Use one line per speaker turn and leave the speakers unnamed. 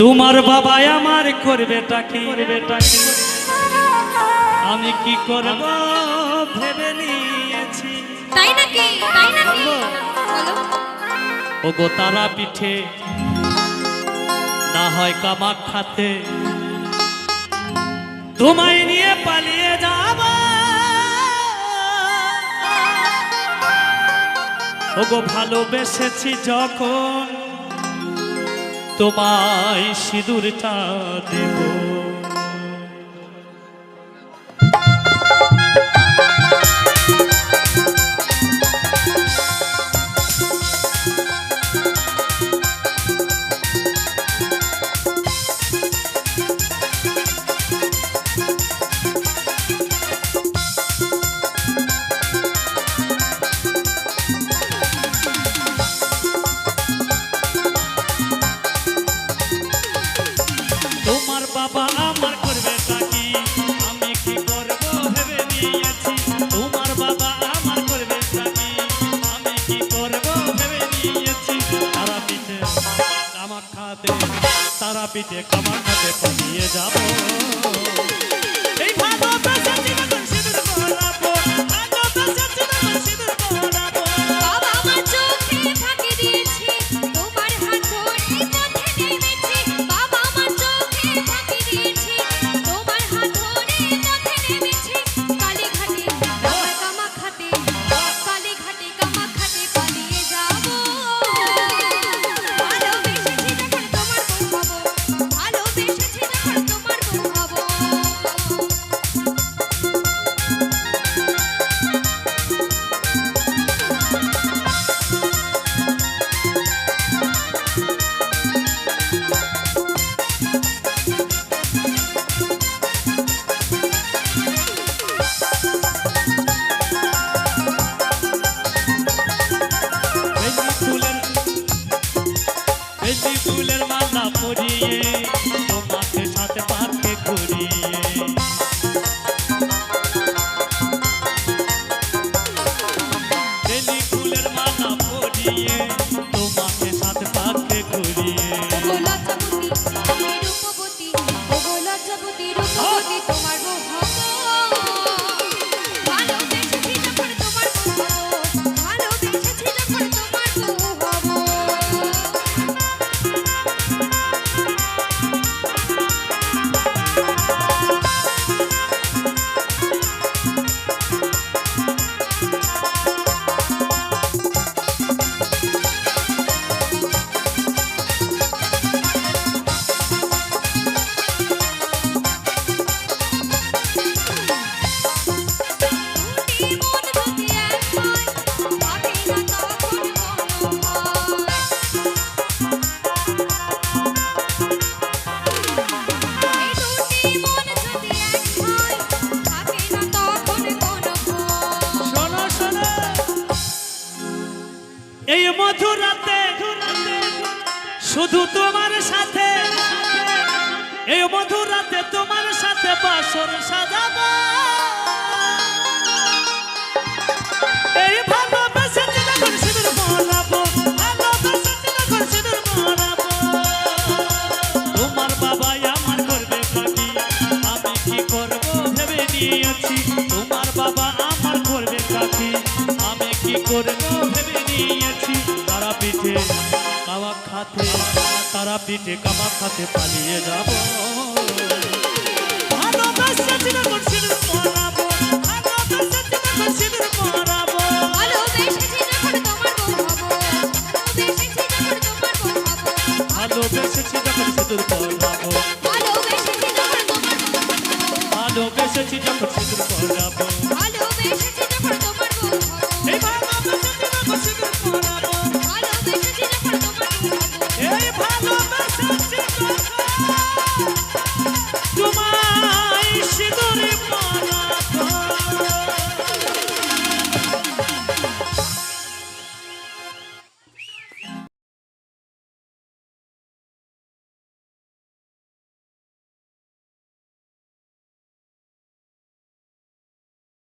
তোমার বাবা আমার করবেটা কি আমি কি করব ভেবে নিয়েছি।
তাই নাকি বলো।
ওগো তারা পিঠে না হয় কামাখ্যাতে তোমায় নিয়ে পালিয়ে যাব। ওগো ভালোবেসেছি যখন তোমায় সিঁদুরটা দেব। তোমার বাবা আমার করবেটা কি আমি কি করব ভেবে নিয়েছি। তোমার বাবা আমার করবেটা কি আমি কি করব ভেবে নিয়েছি। তারা পিঠে কামাখ্যাতে পালিয়ে যাব। এই ভালোবেসেছি যখন সিঁদুর পরাবো, ভালোবেসেছি যখন সিঁদুর পরাবো।
বাবা আমার চোখে ফাঁকি দিয়েছি, তোমার হাত ধরে পথে নেমেছি। বাবা আমার চোখে ফাঁকি দিয়েছি, তোমার হাত ধরে পথে নেমেছি। কালীঘাটে কামাখ্যাতে, কালীঘাটে কামাখ্যাতে পালিয়ে যাব। ভালোবেসেছি যখন তোমার বউ হব, ভালোবেসেছি যখন তোমার বউ হব।
বেশি ফুলের মালা পরিয়ে তোমাকে সাথে পাকে ঘুরিয়ে। বেলি ফুলের মালা পরিয়ে তোমাকে সাথে পাকে ঘুরিয়ে।
ওগো লজ্জাবতী, তুমি রূপবতী, ওগো লজ্জাবতী, রূপবতী, তোমার বউ হব। ভালোবেসেছি যখন তোমার বউ হব, ভালোবেসেছি যখন তোমার বউ হব। দুটি মন যদি এক হয়, থাকে না তখন কোনো ভয়। এই দুটি মন যদি এক হয়, থাকে না তখন কোনো ভয়।
শোনো শোনো, এই মধুর রাতে শুধু তোমার সাথে, এই মধুর রাতে তোমার সাথে বাসর সাজাবো। এই ভালোবেসেছি যখন সিঁদুর পরাবো, ভালোবেসেছি যখন সিঁদুর পরাবো। তোমার বাবা আমার করবেটা কি আমি কি করব ভেবে নিয়েছি। তোমার বাবা আমার করবেটা কি আমি কি করব ভেবে নিয়েছি। তারা পিঠে কামাখ্যাতে, তারা পিঠে কামাখ্যাতে পালিয়ে যাব। ভালোবেসেছি যখন সিঁদুর পরাবো, ভালোবেসেছি যখন সিঁদুর পরাবো।
ভালোবেসেছি যখন তোমার বউ হব, ভালোবেসেছি যখন তোমার বউ হব।
ভালোবেসেছি যখন সিঁদুর পরাবো,
ভালোবেসেছি যখন তোমার বউ হব,
ভালোবেসেছি যখন সিঁদুর পরাবো।
ভালোবেসেছি যখন তোমার বউ হব।
এই ভালোবেসেছি